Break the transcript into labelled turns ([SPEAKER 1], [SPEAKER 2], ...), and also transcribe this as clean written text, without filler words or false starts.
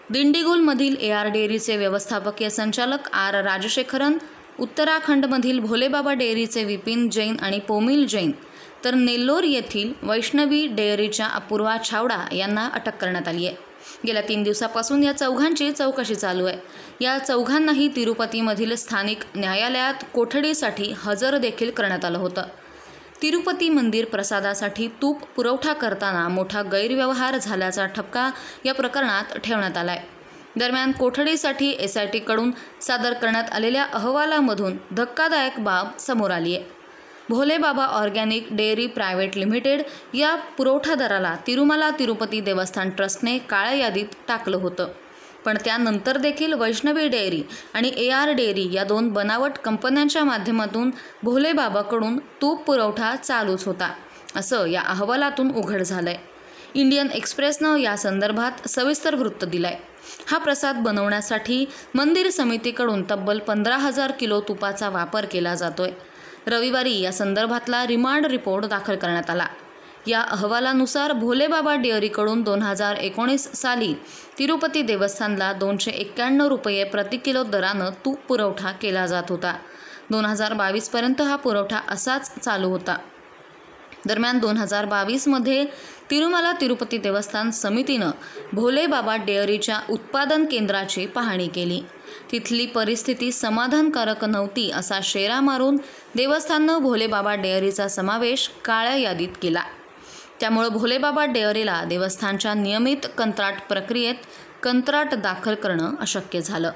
[SPEAKER 1] दिंडीगुलमधील AR डेअरीचे व्यवस्थापकीय संचालक R Rajasekharan, उत्तराखंडमधील भोलेबाबा डेअरीचे विपिन जैन आणि पोमिल जैन, तर नेल्लोर येथील वैष्णवी डेअरीच्या अपूर्वा छावडा यांना अटक करण्यात आली आहे। गेल्या 3 दिवसापासून या चौघांची चौकशी चालू आहे। या चौघांनाही तिरुपतीमधील स्थानिक न्यायालयात कोठडीसाठी हजर देखील करण्यात आलं होतं। तिरुपती मंदिर प्रसादासाठी तूप पुरवठा करताना मोठा गैरव्यवहार झाल्याचा ठपका या प्रकरणात ठेवण्यात आलाय। दरम्यान कोठडीसाठी SIT कडून सादर करण्यात आलेल्या अहवालामधून धक्कादायक बाब समोर आली आहे। Bhole Baba organic dairy private limited या पुरवठादाराला तिरुमला तिरुपती देवस्थान ट्रस्टने काळ्या यादीत टाकलं होतं, पण त्यानंतर देखील वैष्णवी डेअरी आणि AR डेअरी या 2 बनावट कंपन्यांच्या माध्यमातून भोलेबाबाकडून तूप पुरवठा चालूच होता, असं या अहवालातून उघड झालंय। इंडियन एक्सप्रेसनं या संदर्भात सविस्तर वृत्त दिलंय। हा प्रसाद बनवण्यासाठी मंदिर समितीकडून तब्बल 15,000 किलो तुपाचा वापर केला जातोय। रविवारी या संदर्भातला रिमांड रिपोर्ट दाखल करण्यात आला। या अहवालानुसार भोलेबाबा डेअरीकडून 2019 साली तिरुपती देवस्थानला 291 रुपये प्रति किलो दरानं तूप पुरवठा केला जात होता। 2022 पर्यंत हा पुरवठा असाच चालू होता। दरम्यान 2022 मध्ये तिरुमला तिरुपती देवस्थान समितीनं भोलेबाबा डेअरीच्या उत्पादन केंद्राची पाहणी केली। तिथली परिस्थिती समाधानकारक नव्हती असा शेरा मारून देवस्थाननं भोलेबाबा डेअरीचा समावेश काळ्या यादीत केला। त्यामुळे भोलेबाबा डेअरीला देवस्थानच्या नियमित कंत्राट प्रक्रियेत कंत्राट दाखल करणं अशक्य झालं।